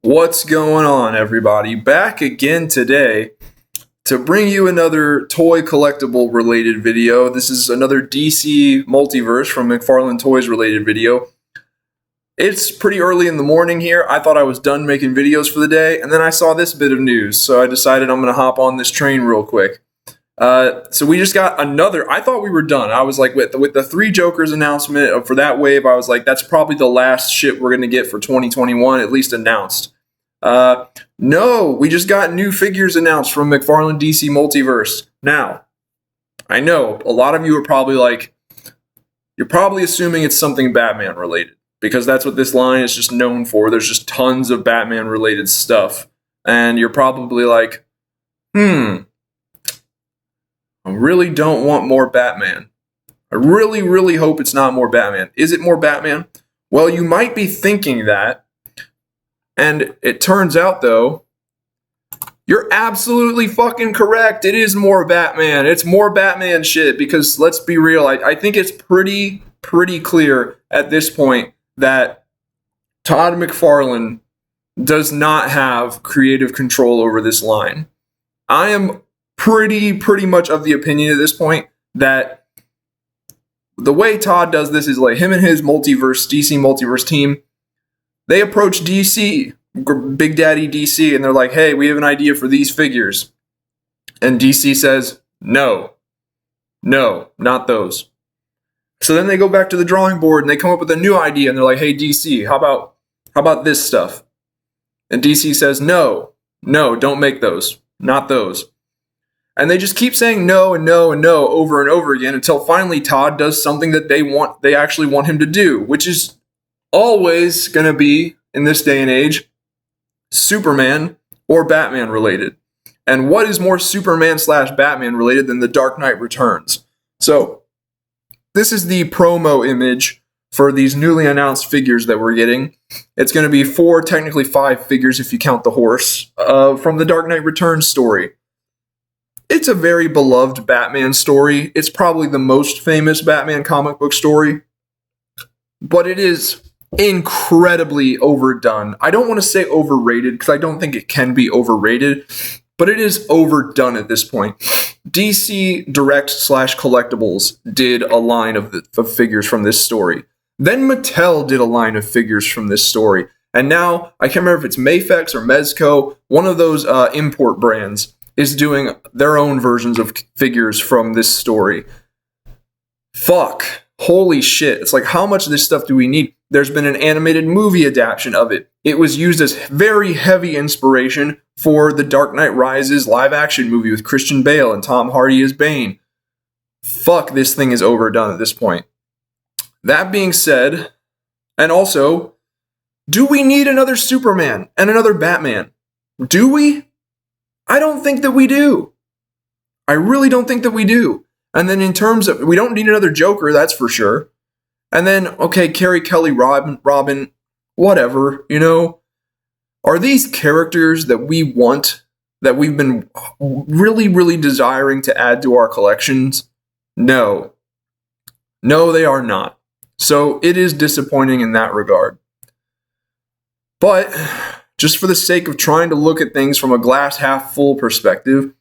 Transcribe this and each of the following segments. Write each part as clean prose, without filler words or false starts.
What's going on, everybody? Back again today to bring you another toy collectible related video. This is another DC Multiverse from McFarlane Toys related video. It's pretty early in the morning here. I thought I was done making videos for the day, and then I saw this bit of news, so I decided I'm going to hop on this train real quick. So we just got another. I thought we were done. I was like, with the Three Jokers announcement for that wave, I was like, that's probably the last shit we're going to get for 2021, at least announced. No, we just got new figures announced from McFarlane DC Multiverse. Now, I know a lot of you are probably like, you're probably assuming it's something Batman related, because that's what this line is just known for. There's just tons of Batman related stuff. And you're probably like, I really don't want more Batman. I really, really hope it's not more Batman. Is it more Batman? Well, you might be thinking that. And it turns out, though, you're absolutely fucking correct. It is more Batman. It's more Batman shit, because let's be real. I think it's pretty clear at this point that Todd McFarlane does not have creative control over this line. I am pretty much of the opinion at this point that the way Todd does this is like him and his DC Multiverse team, they approach DC, Big Daddy DC, and they're like, hey, we have an idea for these figures. And DC says, no, not those. So then they go back to the drawing board and they come up with a new idea, and they're like, hey, DC, how about this stuff? And DC says, no, don't make those, not those. And they just keep saying no and no and no over and over again until finally Todd does something that they actually want him to do, which is always going to be, in this day and age, Superman or Batman related. And what is more Superman/Batman related than The Dark Knight Returns? So, this is the promo image for these newly announced figures that we're getting. It's going to be 4, technically 5 figures if you count the horse, from the Dark Knight Returns story. It's a very beloved Batman story. It's probably the most famous Batman comic book story. But it is incredibly overdone. I don't want to say overrated, because I don't think it can be overrated, but it is overdone at this point. DC Direct/Collectibles did a line of figures from this story. Then Mattel did a line of figures from this story. And now, I can't remember if it's Mafex or Mezco, one of those import brands is doing their own versions of figures from this story. Fuck. Holy shit. It's like, how much of this stuff do we need? There's been an animated movie adaptation of it. It was used as very heavy inspiration for the Dark Knight Rises live-action movie with Christian Bale and Tom Hardy as Bane. Fuck, this thing is overdone at this point. That being said, and also, do we need another Superman and another Batman? Do we? I don't think that we do. I really don't think that we do. And then in terms of, we don't need another Joker, that's for sure. And then, okay, Carrie Kelly, Robin, whatever, you know. Are these characters that we want, that we've been really desiring to add to our collections? No. No, they are not. So it is disappointing in that regard. But just for the sake of trying to look at things from a glass half full perspective,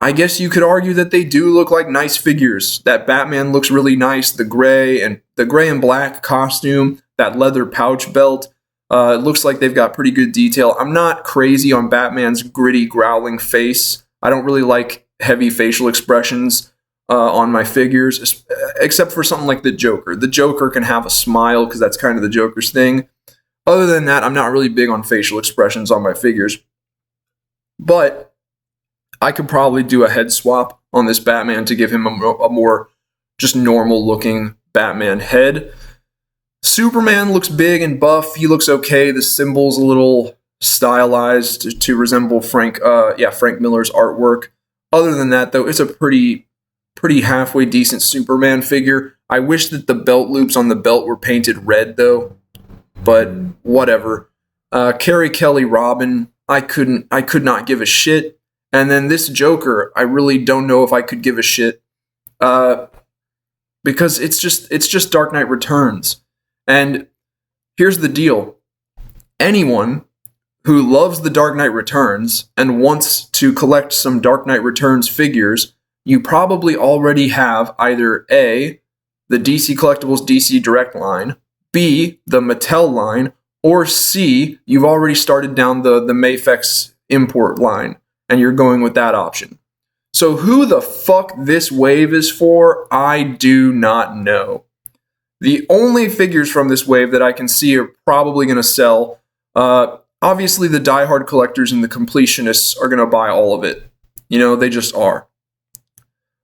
I guess you could argue that they do look like nice figures. That Batman looks really nice. The gray and black costume, that leather pouch belt, it looks like they've got pretty good detail. I'm not crazy on Batman's gritty, growling face. I don't really like heavy facial expressions on my figures, except for something like the Joker. The Joker can have a smile because that's kind of the Joker's thing. Other than that, I'm not really big on facial expressions on my figures. But I could probably do a head swap on this Batman to give him a more just normal looking Batman head. Superman looks big and buff. He looks okay. The symbol's a little stylized to resemble Frank Miller's artwork. Other than that, though, it's a pretty halfway decent Superman figure. I wish that the belt loops on the belt were painted red, though. But whatever. Carrie Kelly Robin, I could not give a shit. And then this Joker, I really don't know if I could give a shit. Because it's just Dark Knight Returns. And here's the deal. Anyone who loves The Dark Knight Returns and wants to collect some Dark Knight Returns figures, you probably already have either A, the DC Collectibles DC Direct line, B, the Mattel line, or C, you've already started down the Mafex import line, and you're going with that option. So who the fuck this wave is for, I do not know. The only figures from this wave that I can see are probably going to sell, obviously the diehard collectors and the completionists are going to buy all of it. You know, they just are.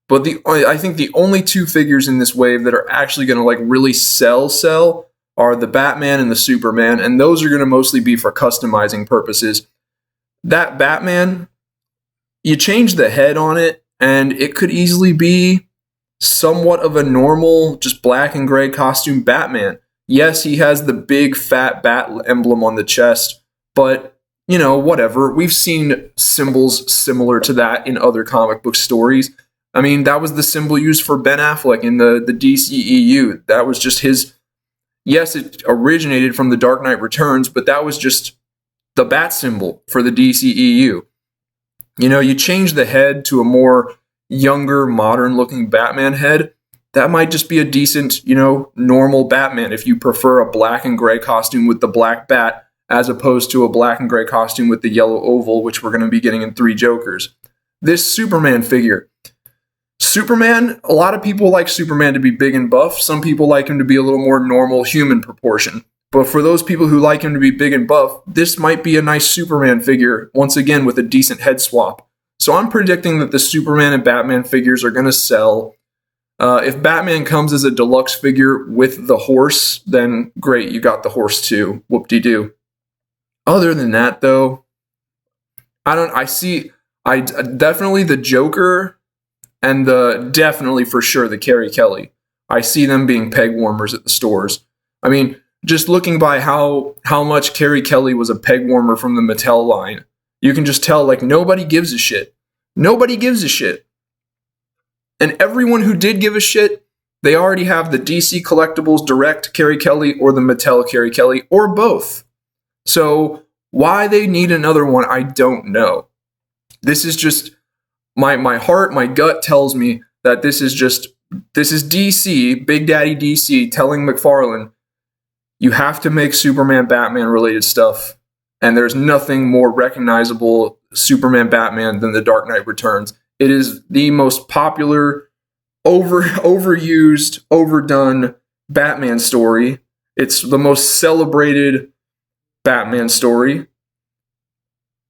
But I think the only two figures in this wave that are actually going to like really sell are the Batman and the Superman, and those are going to mostly be for customizing purposes. That Batman, you change the head on it, and it could easily be somewhat of a normal, just black and gray costume Batman. Yes, he has the big fat bat emblem on the chest, but, you know, whatever. We've seen symbols similar to that in other comic book stories. I mean, that was the symbol used for Ben Affleck in the DCEU. That was just his... Yes, it originated from The Dark Knight Returns, but that was just the bat symbol for the DCEU. You know, you change the head to a more younger, modern-looking Batman head, that might just be a decent, you know, normal Batman if you prefer a black and gray costume with the black bat as opposed to a black and gray costume with the yellow oval, which we're going to be getting in 3 Jokers. This Superman figure. Superman, a lot of people like Superman to be big and buff. Some people like him to be a little more normal human proportion. But for those people who like him to be big and buff, this might be a nice Superman figure, once again with a decent head swap. So I'm predicting that the Superman and Batman figures are going to sell. If Batman comes as a deluxe figure with the horse, then great, you got the horse too. Whoop-de-doo. Other than that, though, I definitely the Joker and definitely for sure the Carrie Kelly. I see them being peg warmers at the stores. I mean, just looking by how much Carrie Kelly was a peg warmer from the Mattel line, you can just tell, like, nobody gives a shit. Nobody gives a shit. And everyone who did give a shit, they already have the DC Collectibles Direct Carrie Kelly or the Mattel Carrie Kelly, or both. So why they need another one, I don't know. This is just, my heart, my gut tells me that this is DC, Big Daddy DC, telling McFarlane, you have to make Superman Batman related stuff. And there's nothing more recognizable Superman Batman than The Dark Knight Returns. It is the most popular, overused, overdone Batman story. It's the most celebrated Batman story.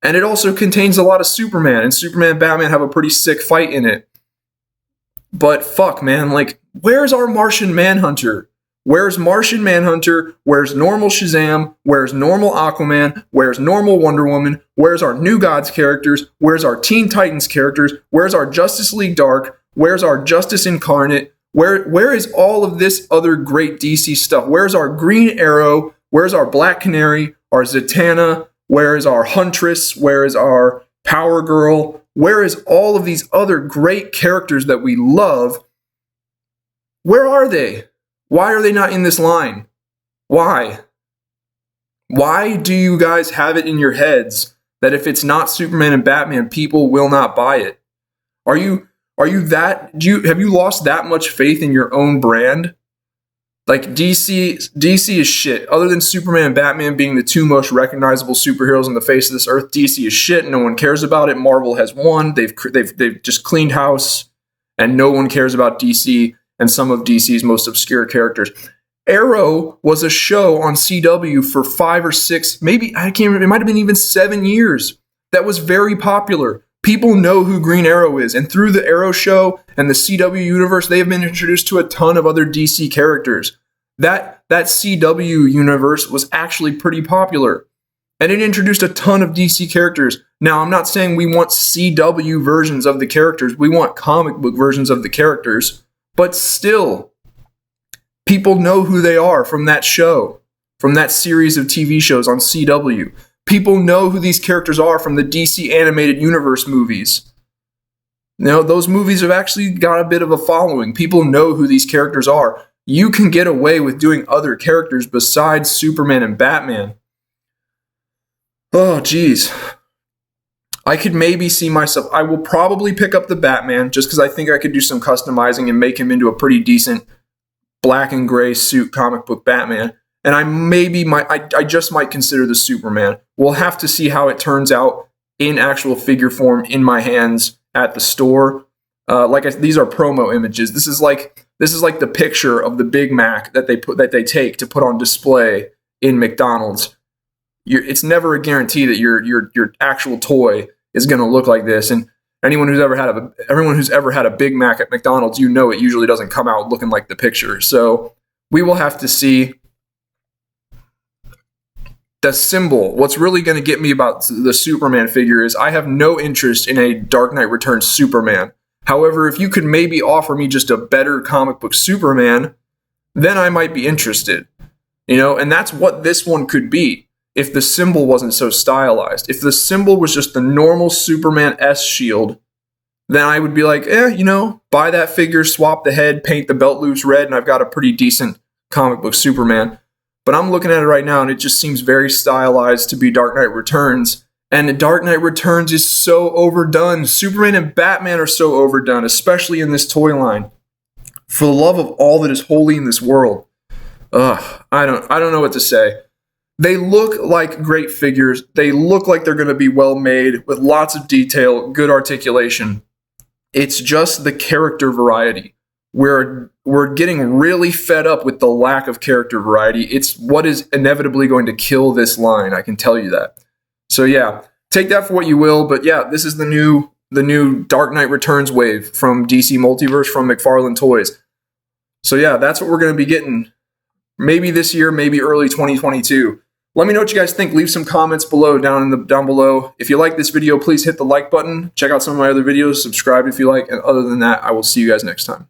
And it also contains a lot of Superman, and Superman and Batman have a pretty sick fight in it. But fuck, man, like, where's our Martian Manhunter? Where's Martian Manhunter? Where's normal Shazam? Where's normal Aquaman? Where's normal Wonder Woman? Where's our New Gods characters? Where's our Teen Titans characters? Where's our Justice League Dark? Where's our Justice Incarnate? Where is all of this other great DC stuff? Where's our Green Arrow? Where's our Black Canary? Our Zatanna? Where is our Huntress? Where is our Power Girl? Where is all of these other great characters that we love? Where are they? Why are they not in this line? Why? Why do you guys have it in your heads that if it's not Superman and Batman, people will not buy it? Have you lost that much faith in your own brand? Like, DC is shit. Other than Superman and Batman being the 2 most recognizable superheroes on the face of this earth, DC is shit. No one cares about it. Marvel has won. They've just cleaned house, and no one cares about DC and some of DC's most obscure characters. Arrow was a show on CW for 5 or 6, maybe, I can't remember, it might have been even 7 years. That was very popular. People know who Green Arrow is, and through the Arrow show and the CW universe, they have been introduced to a ton of other DC characters. That CW universe was actually pretty popular, and it introduced a ton of DC characters. Now, I'm not saying we want CW versions of the characters. We want comic book versions of the characters, but still, people know who they are from that show, from that series of TV shows on CW. People know who these characters are from the DC Animated Universe movies. Now, those movies have actually got a bit of a following. People know who these characters are. You can get away with doing other characters besides Superman and Batman. Oh, geez. I could maybe see myself. I will probably pick up the Batman just because I think I could do some customizing and make him into a pretty decent black and gray suit comic book Batman. And I just might consider the Superman. We'll have to see how it turns out in actual figure form in my hands at the store. These are promo images. This is like the picture of the Big Mac that they take to put on display in McDonald's. It's never a guarantee that your actual toy is going to look like this. And everyone who's ever had a Big Mac at McDonald's, it usually doesn't come out looking like the picture. So we will have to see. The symbol, what's really going to get me about the Superman figure is I have no interest in a Dark Knight Returns Superman. However, if you could maybe offer me just a better comic book Superman, then I might be interested. And that's what this one could be if the symbol wasn't so stylized. If the symbol was just the normal Superman S shield, then I would be like, buy that figure, swap the head, paint the belt loops red, and I've got a pretty decent comic book Superman. But I'm looking at it right now, and it just seems very stylized to be Dark Knight Returns. And Dark Knight Returns is so overdone. Superman and Batman are so overdone, especially in this toy line. For the love of all that is holy in this world, I don't know what to say. They look like great figures. They look like they're going to be well made with lots of detail, good articulation. It's just the character variety. We're getting really fed up with the lack of character variety. It's what is inevitably going to kill this line, I can tell you that. So yeah, take that for what you will, but yeah, this is the new Dark Knight Returns wave from DC Multiverse from McFarlane Toys. So yeah, that's what we're going to be getting maybe this year, maybe early 2022. Let me know what you guys think. Leave some comments below, down below. If you like this video, please hit the like button. Check out some of my other videos, subscribe if you like, and other than that, I will see you guys next time.